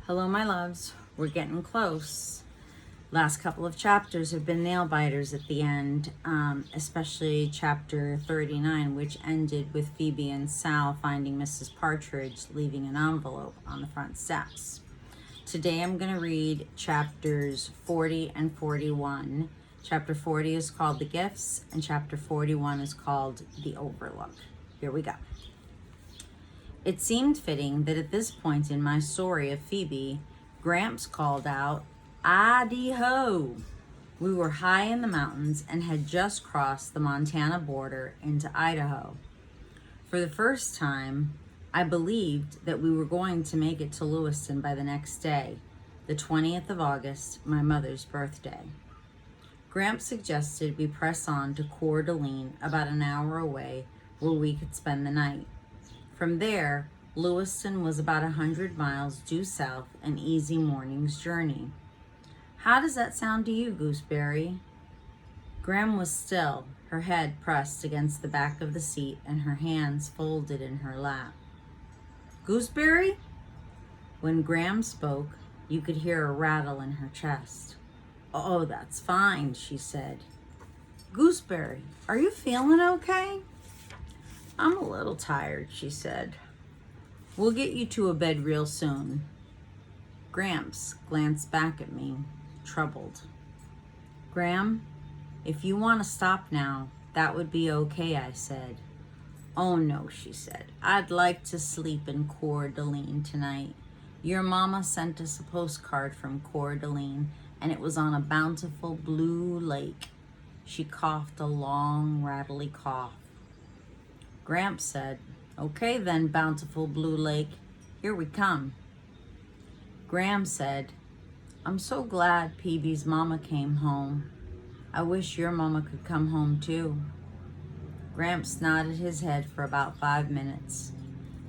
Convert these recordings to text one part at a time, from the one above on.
Hello, my loves. We're getting close. Last couple of chapters have been nail biters at the end, especially chapter 39, which ended with Phoebe and Sal finding Mrs. Partridge leaving an envelope on the front steps. Today I'm going to read chapters 40 and 41. Chapter 40 is called The Gifts, and chapter 41 is called The Overlook. Here we go. It seemed fitting that at this point in my story of Phoebe, Gramps called out, "Adi-ho!" We were high in the mountains and had just crossed the Montana border into Idaho. For the first time, I believed that we were going to make it to Lewiston by the next day, the 20th of August, my mother's birthday. Gramps suggested we press on to Coeur d'Alene, about an hour away, where we could spend the night. From there, Lewiston was about 100 miles due south, an easy morning's journey. How does that sound to you, Gooseberry? Gram was still, her head pressed against the back of the seat and her hands folded in her lap. Gooseberry? When Gram spoke, you could hear a rattle in her chest. Oh, that's fine, she said. Gooseberry, are you feeling okay? I'm a little tired, she said. We'll get you to a bed real soon. Gramps glanced back at me, troubled. Gram, if you want to stop now, that would be okay, I said. Oh no, she said. I'd like to sleep in Coeur d'Alene tonight. Your mama sent us a postcard from Coeur d'Alene, and it was on a bountiful blue lake. She coughed a long, rattly cough. Gramps said, Okay then, bountiful blue lake, here we come. Gram said, I'm so glad Phoebe's mama came home. I wish your mama could come home too. Gramps nodded his head for about 5 minutes.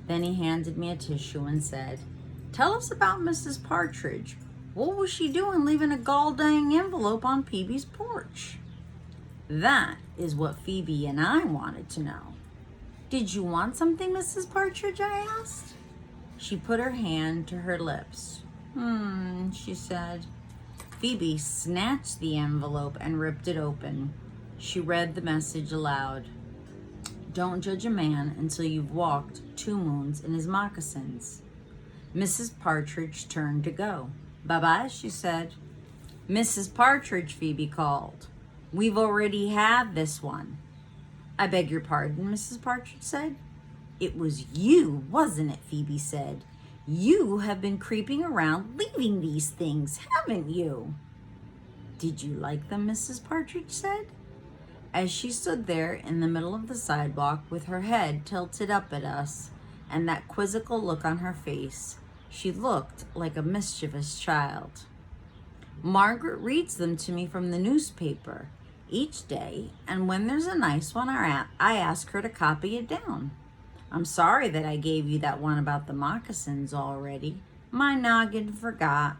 Then he handed me a tissue and said, Tell us about Mrs. Partridge. What was she doing leaving a gall-dang envelope on Phoebe's porch? That is what Phoebe and I wanted to know. Did you want something, Mrs. Partridge? I asked. She put her hand to her lips. She said. Phoebe snatched the envelope and ripped it open. She read the message aloud. Don't judge a man until you've walked 2 moons in his moccasins. Mrs. Partridge turned to go. Bye-bye, she said. Mrs. Partridge, Phoebe called. We've already had this one. I beg your pardon, Mrs. Partridge said. It was you, wasn't it, Phoebe said. You have been creeping around leaving these things, haven't you? Did you like them, Mrs. Partridge said. As she stood there in the middle of the sidewalk with her head tilted up at us and that quizzical look on her face, she looked like a mischievous child. Margaret reads them to me from the newspaper each day, and when there's a nice one, I ask her to copy it down. I'm sorry that I gave you that one about the moccasins already. My noggin forgot.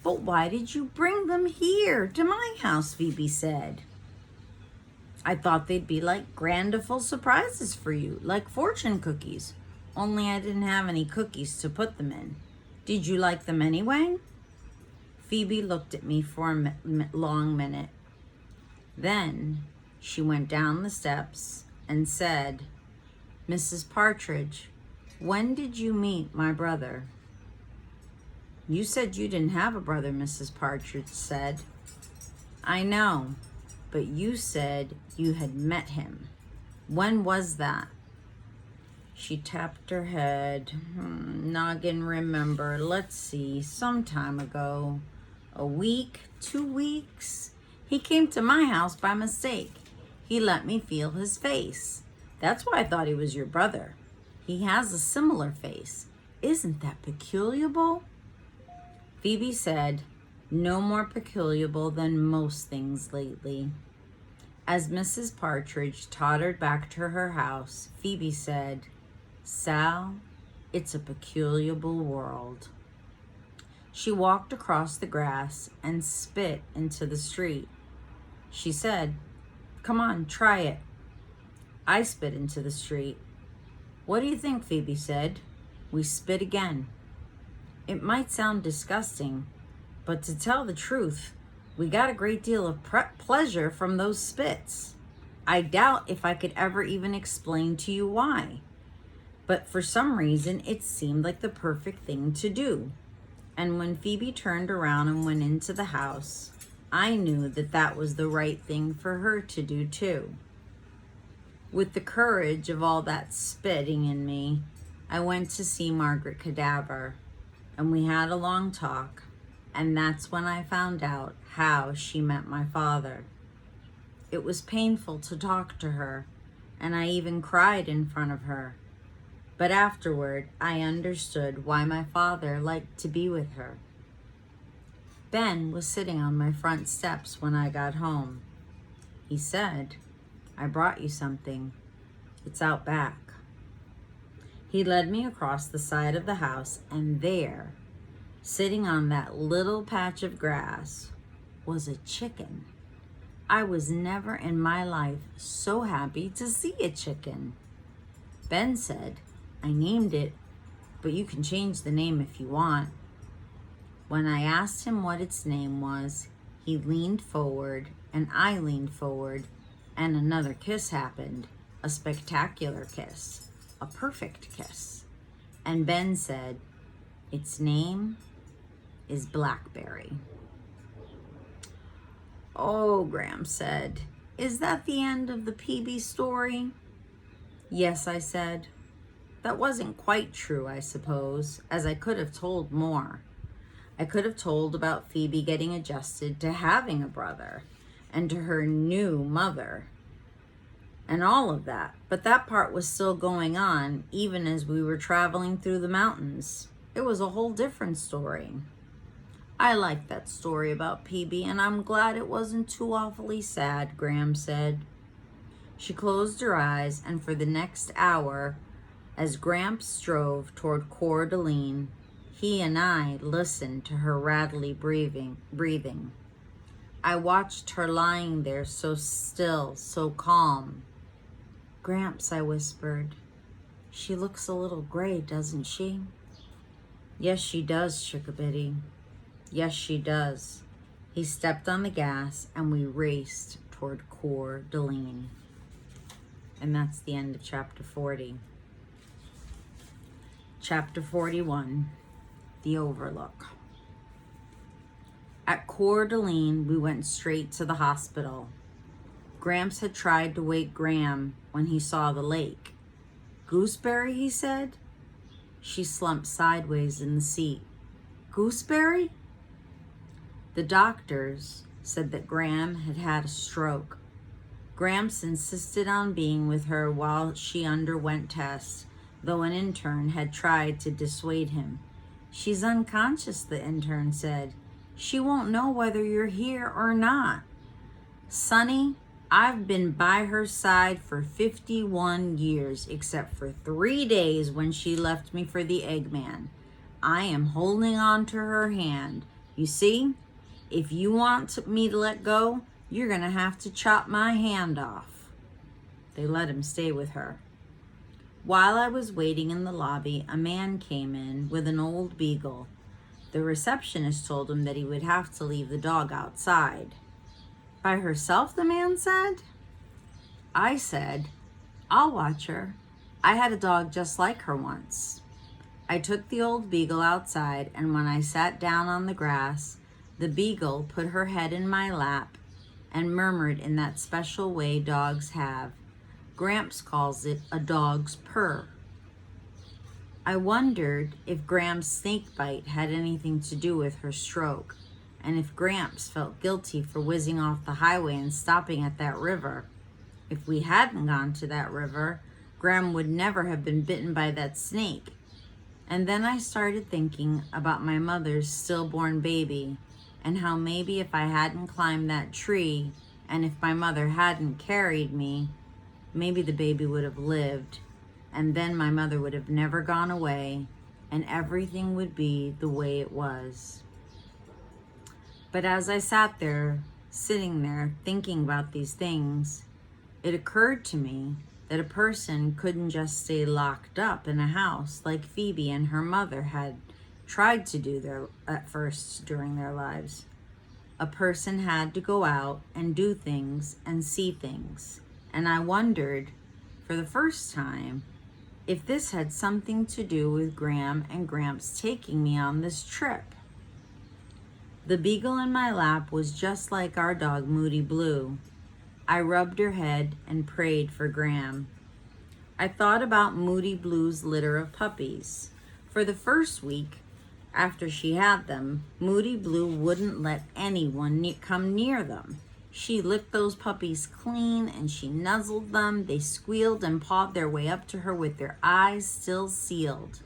But why did you bring them here to my house, Phoebe said. I thought they'd be like grandiful surprises for you, like fortune cookies, only I didn't have any cookies to put them in. Did you like them anyway? Phoebe looked at me for a long minute. Then she went down the steps and said, Mrs. Partridge, when did you meet my brother? You said you didn't have a brother, Mrs. Partridge said. I know, but you said you had met him. When was that? She tapped her head. Noggin remember. Let's see, some time ago. A week, 2 weeks? He came to my house by mistake. He let me feel his face. That's why I thought he was your brother. He has a similar face. Isn't that peculiar? Phoebe said, no more peculiar than most things lately. As Mrs. Partridge tottered back to her house, Phoebe said, Sal, it's a peculiar world. She walked across the grass and spit into the street. She said, Come on, try it. I spit into the street. What do you think? Phoebe said. We spit again. It might sound disgusting, but to tell the truth, we got a great deal of pleasure from those spits. I doubt if I could ever even explain to you why, but for some reason it seemed like the perfect thing to do. And when Phoebe turned around and went into the house, I knew that that was the right thing for her to do too. With the courage of all that spitting in me, I went to see Margaret Cadaver, and we had a long talk, and that's when I found out how she met my father. It was painful to talk to her, and I even cried in front of her. But afterward, I understood why my father liked to be with her. Ben was sitting on my front steps when I got home. He said, "I brought you something. It's out back." He led me across the side of the house, and there, sitting on that little patch of grass, was a chicken. I was never in my life so happy to see a chicken. Ben said, "I named it, but you can change the name if you want." When I asked him what its name was, he leaned forward and I leaned forward, and another kiss happened, a spectacular kiss, a perfect kiss. And Ben said, "Its name is Blackberry." "Oh," Graham said, "is that the end of the PB story?" "Yes," I said. "That wasn't quite true, I suppose, as I could have told more. I could have told about Phoebe getting adjusted to having a brother and to her new mother and all of that, but that part was still going on even as we were traveling through the mountains. It was a whole different story." "I like that story about Phoebe, and I'm glad it wasn't too awfully sad," Graham said. She closed her eyes, and for the next hour, as Gramps drove toward Coeur d'Alene, he and I listened to her rattly breathing. I watched her lying there so still, so calm. "Gramps," I whispered, "she looks a little gray, doesn't she?" "Yes, she does, Chickabiddy. Yes, she does." He stepped on the gas and we raced toward Coeur d'Alene. And that's the end of chapter 40. Chapter 41, The Overlook. At Coeur d'Alene, we went straight to the hospital. Gramps had tried to wake Graham when he saw the lake. "Gooseberry," he said. She slumped sideways in the seat. "Gooseberry?" The doctors said that Graham had had a stroke. Gramps insisted on being with her while she underwent tests, though an intern had tried to dissuade him. "She's unconscious," the intern said. "She won't know whether you're here or not." "Sonny, I've been by her side for 51 years, except for 3 days when she left me for the Eggman. I am holding on to her hand. You see? If you want me to let go, you're going to have to chop my hand off." They let him stay with her. While I was waiting in the lobby, a man came in with an old beagle. The receptionist told him that he would have to leave the dog outside. "By herself?" the man said. I said, "I'll watch her. I had a dog just like her once." I took the old beagle outside, and when I sat down on the grass, the beagle put her head in my lap and murmured in that special way dogs have. Gramps calls it a dog's purr. I wondered if Graham's snake bite had anything to do with her stroke, and if Gramps felt guilty for whizzing off the highway and stopping at that river. If we hadn't gone to that river, Graham would never have been bitten by that snake. And then I started thinking about my mother's stillborn baby, and how maybe if I hadn't climbed that tree, and if my mother hadn't carried me, maybe the baby would have lived, and then my mother would have never gone away, and everything would be the way it was. But as I sat there, sitting there, thinking about these things, it occurred to me that a person couldn't just stay locked up in a house like Phoebe and her mother had tried to do at first during their lives. A person had to go out and do things and see things. And I wondered, for the first time, if this had something to do with Gram and Gramps taking me on this trip. The beagle in my lap was just like our dog Moody Blue. I rubbed her head and prayed for Gram. I thought about Moody Blue's litter of puppies. For the first week after she had them, Moody Blue wouldn't let anyone come near them. She licked those puppies clean and she nuzzled them. They squealed and pawed their way up to her with their eyes still sealed.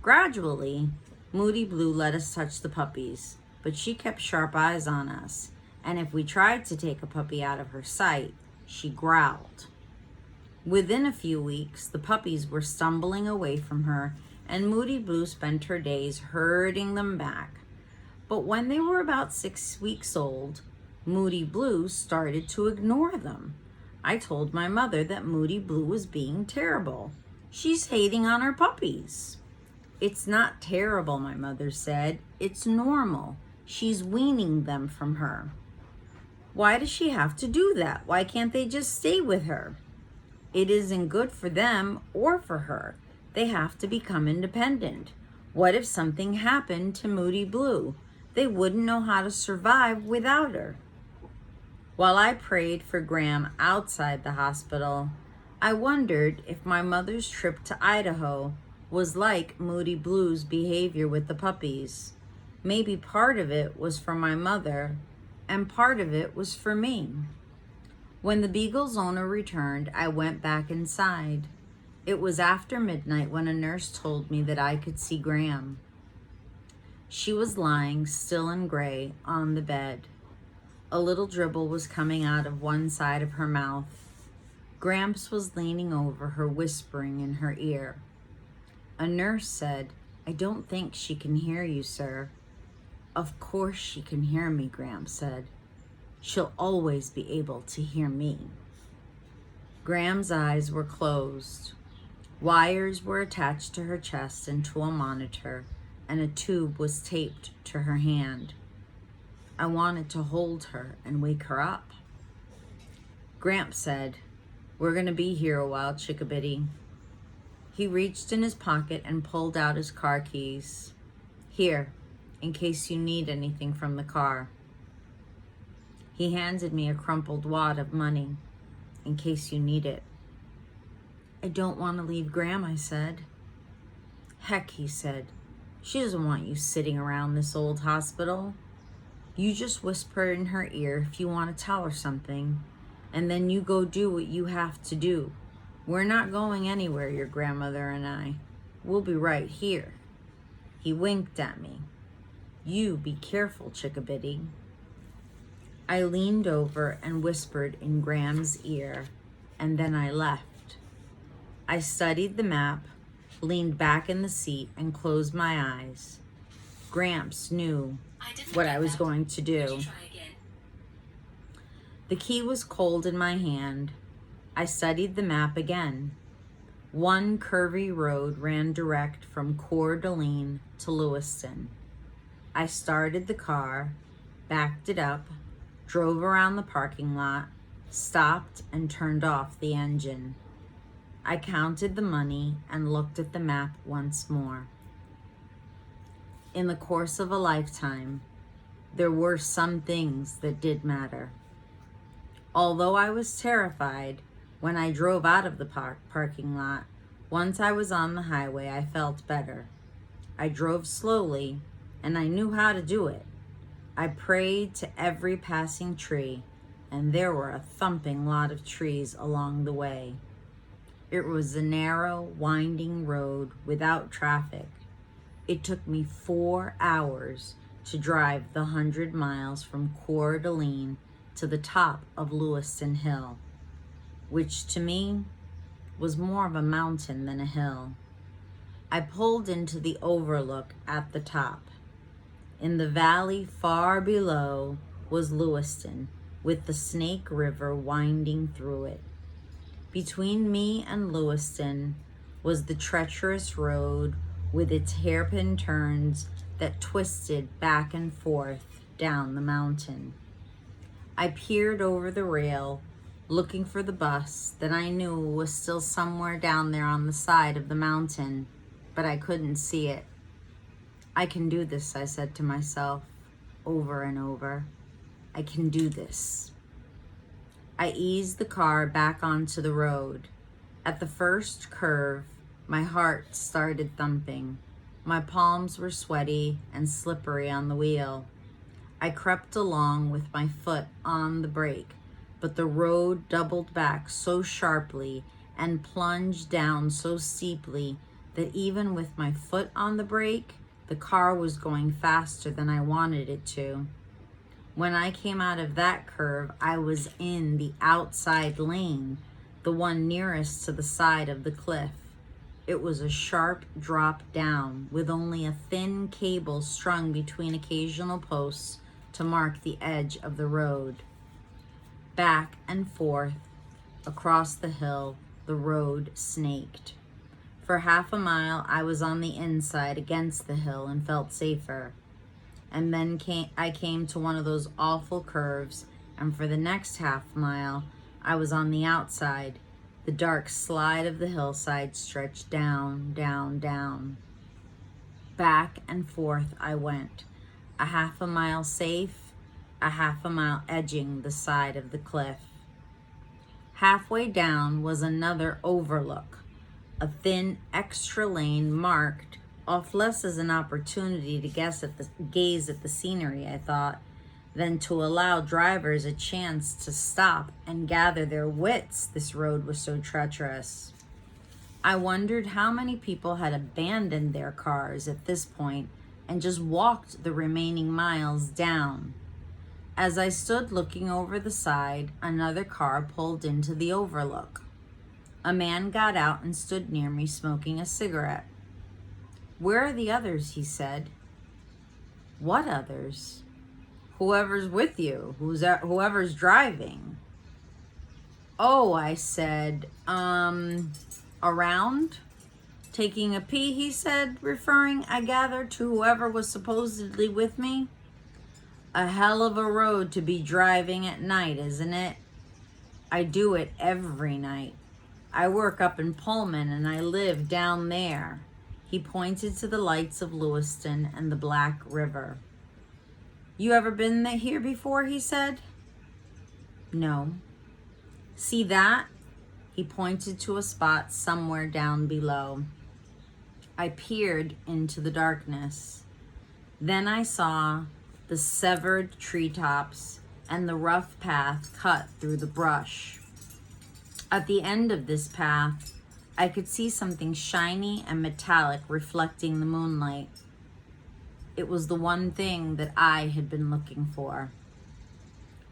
Gradually, Moody Blue let us touch the puppies, but she kept sharp eyes on us, and if we tried to take a puppy out of her sight, she growled. Within a few weeks, the puppies were stumbling away from her, and Moody Blue spent her days herding them back. But when they were about 6 weeks old, Moody Blue started to ignore them. I told my mother that Moody Blue was being terrible. She's hating on her puppies. It's not terrible, my mother said. It's normal. She's weaning them from her. Why does she have to do that? Why can't they just stay with her? It isn't good for them or for her. They have to become independent. What if something happened to Moody Blue? They wouldn't know how to survive without her. While I prayed for Gram outside the hospital, I wondered if my mother's trip to Idaho was like Moody Blue's behavior with the puppies. Maybe part of it was for my mother and part of it was for me. When the beagle's owner returned, I went back inside. It was after midnight when a nurse told me that I could see Gram. She was lying, still and gray, on the bed. A little dribble was coming out of one side of her mouth. Gramps was leaning over her, whispering in her ear. A nurse said, "I don't think she can hear you, sir." "Of course she can hear me," Gramps said. "She'll always be able to hear me." Gram's eyes were closed. Wires were attached to her chest and to a monitor, and a tube was taped to her hand. I wanted to hold her and wake her up. Gramps said, "We're going to be here a while, Chickabiddy." He reached in his pocket and pulled out his car keys. "Here, in case you need anything from the car." He handed me a crumpled wad of money. "In case you need it." "I don't want to leave Gram," I said. "Heck," he said. "She doesn't want you sitting around this old hospital. You just whisper in her ear if you want to tell her something, and then you go do what you have to do. We're not going anywhere, your grandmother and I. We'll be right here." He winked at me. "You be careful, Chickabiddy." I leaned over and whispered in Gram's ear, and then I left. I studied the map, leaned back in the seat, and closed my eyes. Gramps knew what I was going to do. The key was cold in my hand. I studied the map again. One curvy road ran direct from Coeur d'Alene to Lewiston. I started the car, backed it up, drove around the parking lot, stopped, and turned off the engine. I counted the money and looked at the map once more. In the course of a lifetime, there were some things that did matter. Although I was terrified when I drove out of the parking lot, once I was on the highway, I felt better. I drove slowly, and I knew how to do it. I prayed to every passing tree, and there were a thumping lot of trees along the way. It was a narrow, winding road without traffic. It took me 4 hours to drive the 100 miles from Coeur d'Alene to the top of Lewiston Hill, which to me was more of a mountain than a hill. I pulled into the overlook at the top. In the valley far below was Lewiston, with the Snake River winding through it. Between me and Lewiston was the treacherous road with its hairpin turns that twisted back and forth down the mountain. I peered over the rail, looking for the bus that I knew was still somewhere down there on the side of the mountain, but I couldn't see it. I can do this, I said to myself over and over. I can do this. I eased the car back onto the road. At the first curve, my heart started thumping. My palms were sweaty and slippery on the wheel. I crept along with my foot on the brake, but the road doubled back so sharply and plunged down so steeply that even with my foot on the brake, the car was going faster than I wanted it to. When I came out of that curve, I was in the outside lane, the one nearest to the side of the cliff. It was a sharp drop down with only a thin cable strung between occasional posts to mark the edge of the road. Back and forth across the hill, the road snaked. For half a mile, I was on the inside against the hill and felt safer. And then I came to one of those awful curves, and for the next half mile, I was on the outside. The dark slide of the hillside stretched down, down, down. Back and forth I went, a half a mile safe, a half a mile edging the side of the cliff. Halfway down was another overlook, a thin extra lane marked off less as an opportunity to gaze at the scenery, I thought, than to allow drivers a chance to stop and gather their wits. This road was so treacherous. I wondered how many people had abandoned their cars at this point and just walked the remaining miles down. As I stood looking over the side, another car pulled into the overlook. A man got out and stood near me smoking a cigarette. "Where are the others?" he said. "What others?" "Whoever's with you, whoever's driving." "Oh," I said, around? Taking a pee," he said, referring, I gathered, to whoever was supposedly with me. "A hell of a road to be driving at night, isn't it?" "I do it every night. I work up in Pullman and I live down there." He pointed to the lights of Lewiston and the Black River. "You ever been here before?" he said. "No." "See that?" He pointed to a spot somewhere down below. I peered into the darkness. Then I saw the severed treetops and the rough path cut through the brush. At the end of this path, I could see something shiny and metallic reflecting the moonlight. It was the one thing that I had been looking for.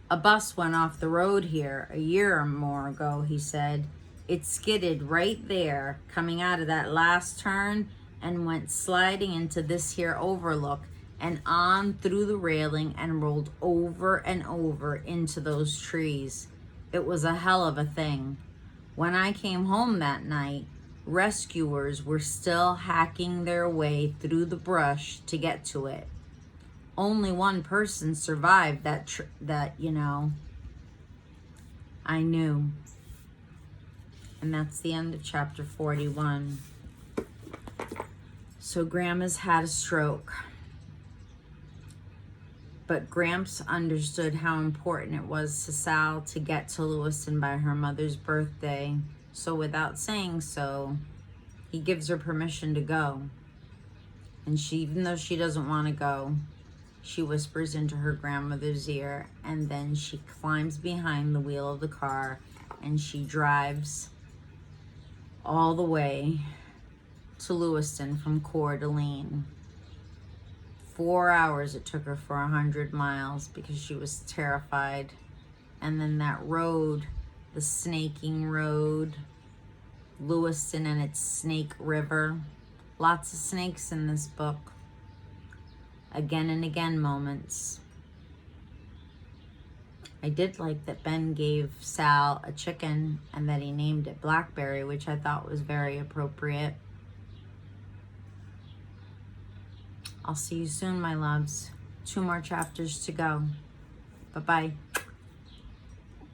"A bus went off the road here a year or more ago," he said. "It skidded right there, coming out of that last turn, and went sliding into this here overlook and on through the railing and rolled over and over into those trees. It was a hell of a thing. When I came home that night, rescuers were still hacking their way through the brush to get to it. Only one person survived that, you know." I knew. And that's the end of chapter 41. So Grandma's had a stroke. But Gramps understood how important it was to Sal to get to Lewiston by her mother's birthday. So without saying so, he gives her permission to go. And even though she doesn't want to go, she whispers into her grandmother's ear, and then she climbs behind the wheel of the car and she drives all the way to Lewiston from Coeur d'Alene. 4 hours it took her for 100 miles because she was terrified. And then that road, the snaking road, Lewiston and its Snake River. Lots of snakes in this book. Again and again moments. I did like that Ben gave Sal a chicken and that he named it Blackberry, which I thought was very appropriate. I'll see you soon, my loves. 2 more chapters to go. Bye-bye.